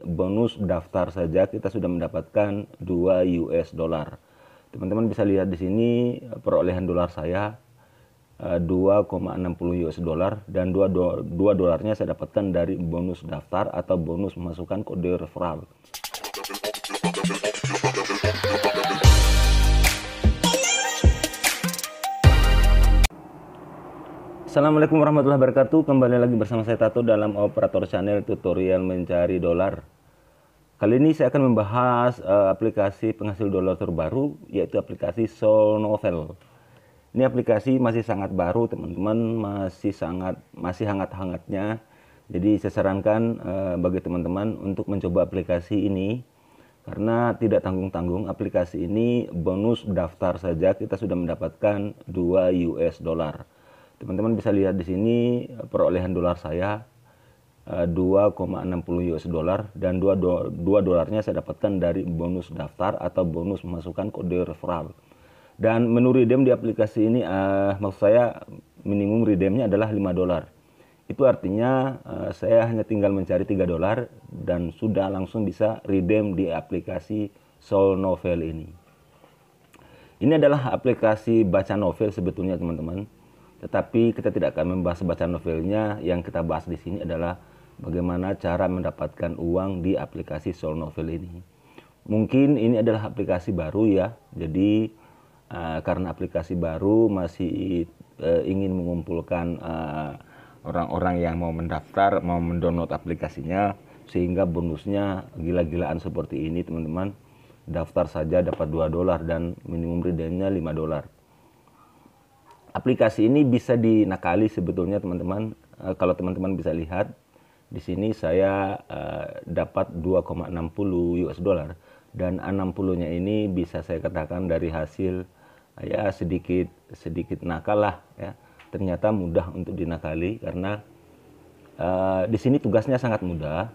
bonus daftar saja kita sudah mendapatkan 2 US dollar. Teman-teman bisa lihat di sini perolehan dolar saya 2,60 US dollar, dan 2 dolarnya saya dapatkan dari bonus daftar atau bonus memasukkan kode referral. Assalamualaikum warahmatullahi wabarakatuh. Kembali lagi bersama saya Tato dalam Operator Channel tutorial mencari dolar. Kali ini saya akan membahas aplikasi penghasil dolar terbaru, yaitu aplikasi Solnovel. Ini aplikasi masih sangat baru, teman-teman, masih hangat-hangatnya. Jadi saya sarankan bagi teman-teman untuk mencoba aplikasi ini, karena tidak tanggung-tanggung. Aplikasi ini bonus daftar saja kita sudah mendapatkan 2 US dollar. Teman-teman bisa lihat di sini perolehan dolar saya 2,60 US dollar, dan 2 dolarnya saya dapatkan dari bonus daftar atau bonus memasukkan kode referral. Dan menu redeem di aplikasi ini maksud saya minimum redeemnya adalah 5 dolar. Itu artinya saya hanya tinggal mencari 3 dolar dan sudah langsung bisa redeem di aplikasi Solnovel ini. Ini adalah aplikasi baca novel sebetulnya, teman-teman. Tetapi kita tidak akan membahas baca novelnya. Yang kita bahas di sini adalah bagaimana cara mendapatkan uang di aplikasi Solnovel ini. Mungkin ini adalah aplikasi baru ya. Jadi karena aplikasi baru masih ingin mengumpulkan orang-orang yang mau mendaftar, mau mendownload aplikasinya, sehingga bonusnya gila-gilaan seperti ini, teman-teman. Daftar saja dapat 2 dolar dan minimum redeemnya 5 dolar. Aplikasi ini bisa dinakali sebetulnya, teman-teman. Kalau teman-teman bisa lihat di sini saya dapat 2,60 US dollar, dan 60-nya ini bisa saya katakan dari hasil ya sedikit nakal lah ya. Ternyata mudah untuk dinakali karena di sini tugasnya sangat mudah.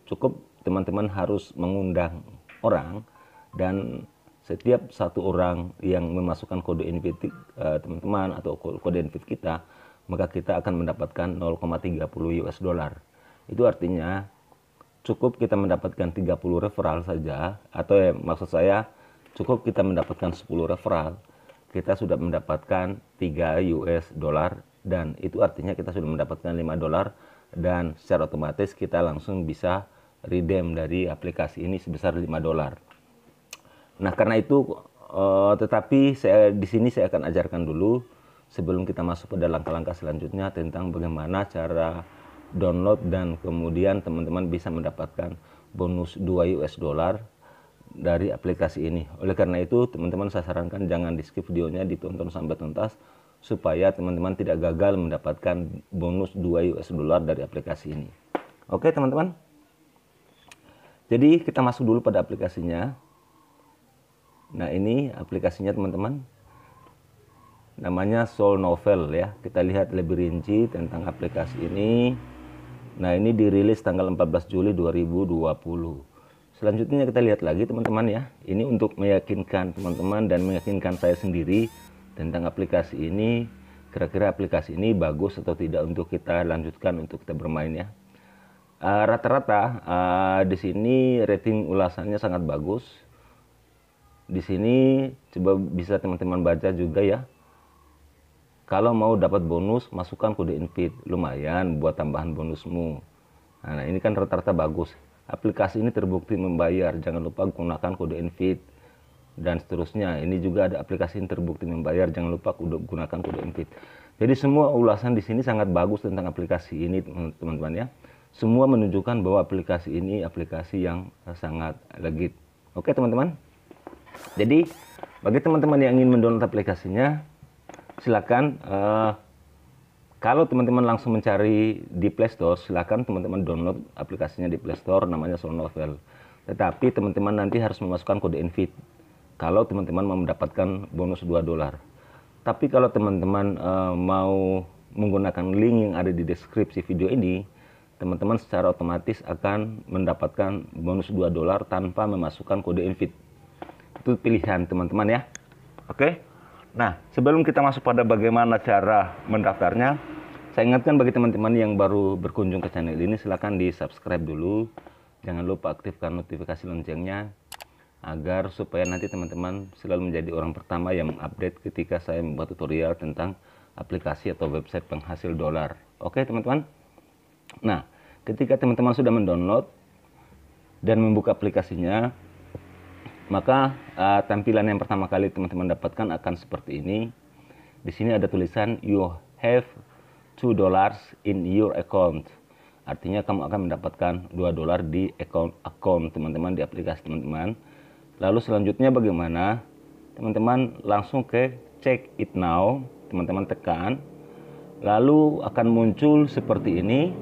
Cukup teman-teman harus mengundang orang, dan setiap satu orang yang memasukkan kode invite teman-teman atau kode invite kita, maka kita akan mendapatkan 0,30 US dollar. Itu artinya cukup kita mendapatkan 30 referral saja, atau maksud saya cukup kita mendapatkan 10 referral, kita sudah mendapatkan 3 US dollar, dan itu artinya kita sudah mendapatkan 5 dolar, dan secara otomatis kita langsung bisa redeem dari aplikasi ini sebesar 5 dolar. Nah, karena itu tetapi di sini saya akan ajarkan dulu sebelum kita masuk pada langkah-langkah selanjutnya tentang bagaimana cara download dan kemudian teman-teman bisa mendapatkan bonus 2 US dollar dari aplikasi ini. Oleh karena itu, teman-teman saya sarankan jangan di-skip videonya, ditonton sampai tuntas supaya teman-teman tidak gagal mendapatkan bonus 2 US dollar dari aplikasi ini. Oke, teman-teman. Jadi kita masuk dulu pada aplikasinya. Nah, ini aplikasinya, teman-teman. Namanya Solnovel ya. Kita lihat lebih rinci tentang aplikasi ini. Nah, ini dirilis tanggal 14 Juli 2020. Selanjutnya kita lihat lagi, teman-teman ya. Ini untuk meyakinkan teman-teman dan meyakinkan saya sendiri tentang aplikasi ini. Kira-kira aplikasi ini bagus atau tidak untuk kita lanjutkan untuk kita bermain ya. Rata-rata di sini rating ulasannya sangat bagus. Di sini coba bisa teman-teman baca juga ya. Kalau mau dapat bonus, masukkan kode invite, lumayan buat tambahan bonusmu. Nah, ini kan rata-rata bagus. Aplikasi ini terbukti membayar, jangan lupa gunakan kode invite, dan seterusnya. Ini juga ada aplikasi yang terbukti membayar, jangan lupa gunakan kode invite. Jadi semua ulasan di sini sangat bagus tentang aplikasi ini, teman-teman ya. Semua menunjukkan bahwa aplikasi ini aplikasi yang sangat legit. Oke, teman-teman. Jadi bagi teman-teman yang ingin mendownload aplikasinya, silakan. Kalau teman-teman langsung mencari di Play Store, silakan teman-teman download aplikasinya di Play Store, namanya Solnovel. Tetapi teman-teman nanti harus memasukkan kode invite kalau teman-teman mau mendapatkan bonus 2 dolar. Tapi kalau teman-teman mau menggunakan link yang ada di deskripsi video ini, teman-teman secara otomatis akan mendapatkan bonus 2 dolar tanpa memasukkan kode invite. Itu pilihan teman-teman ya. Oke. Nah, sebelum kita masuk pada bagaimana cara mendaftarnya, Saya ingatkan bagi teman-teman yang baru berkunjung ke channel ini, silahkan di subscribe dulu. Jangan lupa aktifkan notifikasi loncengnya, agar supaya nanti teman-teman selalu menjadi orang pertama yang mengupdate ketika saya membuat tutorial tentang aplikasi atau website penghasil dolar. Oke teman-teman. Nah, ketika teman-teman sudah mendownload dan membuka aplikasinya, maka tampilan yang pertama kali teman-teman dapatkan akan seperti ini. Di sini ada tulisan you have $2 in your account. Artinya kamu akan mendapatkan $2 di account teman-teman, di aplikasi teman-teman. Lalu selanjutnya bagaimana? Teman-teman langsung ke check it now, teman-teman tekan. Lalu akan muncul seperti ini.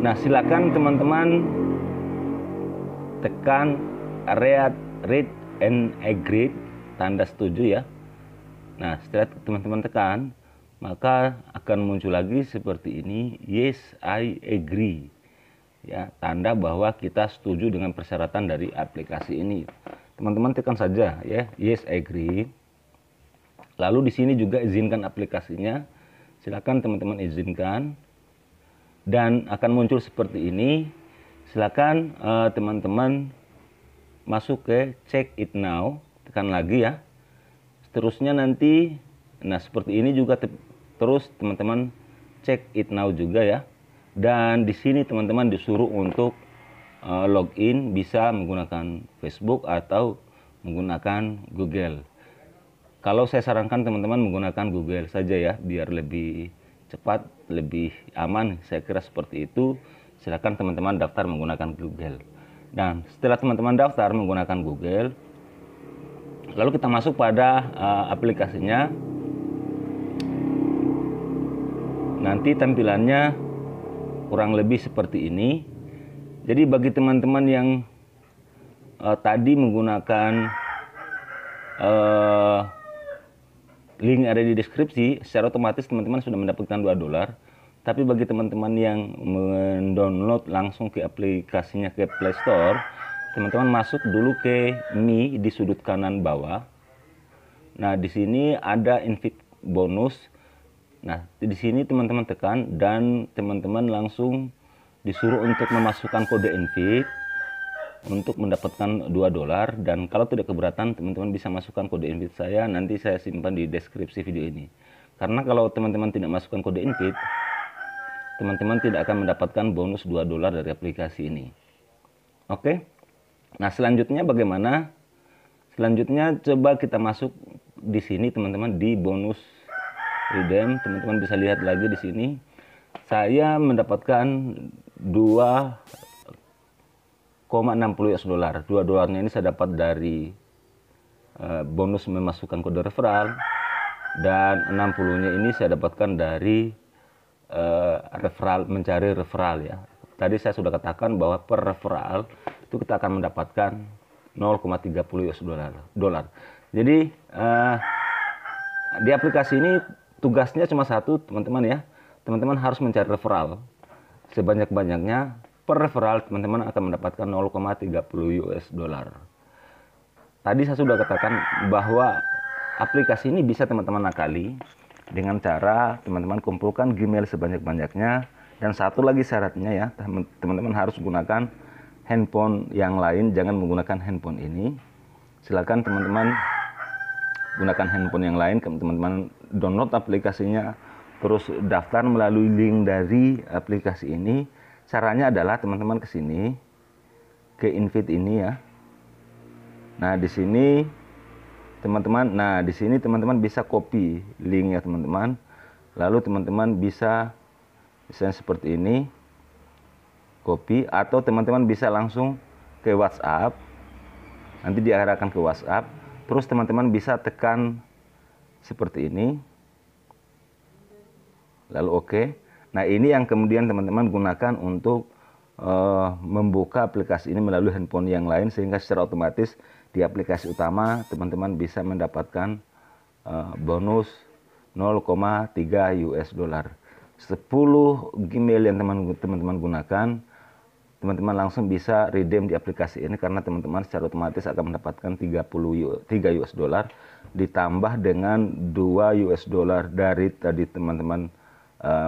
Nah, silakan teman-teman tekan read and agree, tanda setuju ya. Nah, setelah teman-teman tekan, maka akan muncul lagi seperti ini, yes I agree. Ya, tanda bahwa kita setuju dengan persyaratan dari aplikasi ini. Teman-teman tekan saja ya, yes I agree. Lalu di sini juga izinkan aplikasinya. Silakan teman-teman izinkan. Dan akan muncul seperti ini. Silakan teman-teman masuk ke check it now, tekan lagi ya. Seterusnya nanti, nah seperti ini juga terus teman-teman check it now juga ya. Dan di sini teman-teman disuruh untuk login, bisa menggunakan Facebook atau menggunakan Google. Kalau saya sarankan teman-teman menggunakan Google saja ya, biar lebih cepat, lebih aman. Saya kira seperti itu. Silakan teman-teman daftar menggunakan Google. Dan setelah teman-teman daftar menggunakan Google, lalu kita masuk pada aplikasinya. Nanti tampilannya kurang lebih seperti ini. Jadi bagi teman-teman yang tadi menggunakan link ada di deskripsi, secara otomatis teman-teman sudah mendapatkan $2. Tapi bagi teman-teman yang mendownload langsung ke aplikasinya ke Play Store, teman-teman masuk dulu ke Me di sudut kanan bawah. Nah, di sini ada invite bonus. Nah, di sini teman-teman tekan dan teman-teman langsung disuruh untuk memasukkan kode invite untuk mendapatkan $2. Dan kalau tidak keberatan, teman-teman bisa masukkan kode invite saya, nanti saya simpan di deskripsi video ini. Karena kalau teman-teman tidak masukkan kode invite, teman-teman tidak akan mendapatkan bonus $2 dari aplikasi ini. Oke. Nah, selanjutnya bagaimana? Selanjutnya coba kita masuk di sini teman-teman di bonus redeem. Teman-teman bisa lihat lagi di sini. Saya mendapatkan 2,60 US dollar. $2 ini saya dapat dari bonus memasukkan kode referral, dan 60-nya ini saya dapatkan dari referral, mencari referral ya. Tadi saya sudah katakan bahwa per referral itu kita akan mendapatkan 0,30 US dollar. Jadi di aplikasi ini tugasnya cuma satu teman-teman ya. Teman-teman harus mencari referral sebanyak-banyaknya. Per referral teman-teman akan mendapatkan 0,30 US dollar. Tadi saya sudah katakan bahwa aplikasi ini bisa teman-teman akali dengan cara teman-teman kumpulkan Gmail sebanyak-banyaknya. Dan satu lagi syaratnya ya, teman-teman harus gunakan handphone yang lain, jangan menggunakan handphone ini. Silakan teman-teman gunakan handphone yang lain, teman-teman download aplikasinya, terus daftar melalui link dari aplikasi ini. Caranya adalah teman-teman ke sini, ke invite ini ya. Nah, di sini teman-teman bisa copy linknya teman-teman. Lalu teman-teman bisa misalnya seperti ini, copy, atau teman-teman bisa langsung ke WhatsApp. Nanti diarahkan ke WhatsApp. Terus teman-teman bisa tekan seperti ini. Lalu oke. Nah, ini yang kemudian teman-teman gunakan untuk membuka aplikasi ini melalui handphone yang lain, sehingga secara otomatis di aplikasi utama teman-teman bisa mendapatkan bonus 0,3 US dollar. 10 Gmail yang teman-teman gunakan, teman-teman langsung bisa redeem di aplikasi ini, karena teman-teman secara otomatis akan mendapatkan 3 US dollar. ditambah dengan 2 US dollar dari tadi teman-teman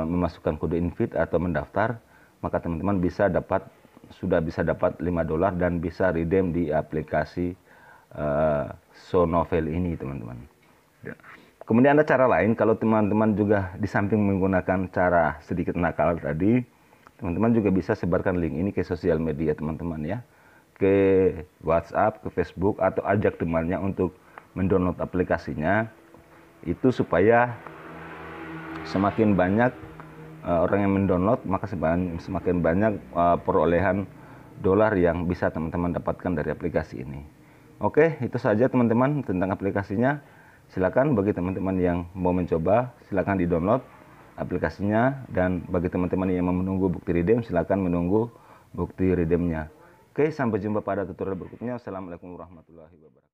memasukkan kode invite atau mendaftar, maka teman-teman sudah bisa dapat 5 dolar dan bisa redeem di aplikasi Sonovel ini, teman-teman. Kemudian ada cara lain, kalau teman-teman juga di samping menggunakan cara sedikit nakal tadi, teman-teman juga bisa sebarkan link ini ke sosial media teman-teman ya, ke WhatsApp, ke Facebook, atau ajak temannya untuk mendownload aplikasinya, itu supaya semakin banyak orang yang mendownload, maka semakin banyak perolehan dolar yang bisa teman-teman dapatkan dari aplikasi ini. Oke, itu saja teman-teman tentang aplikasinya. Silakan bagi teman-teman yang mau mencoba, silakan di-download aplikasinya, dan bagi teman-teman yang mau menunggu bukti redeem, silakan menunggu bukti redeemnya. Oke, sampai jumpa pada tutorial berikutnya. Assalamualaikum warahmatullahi wabarakatuh.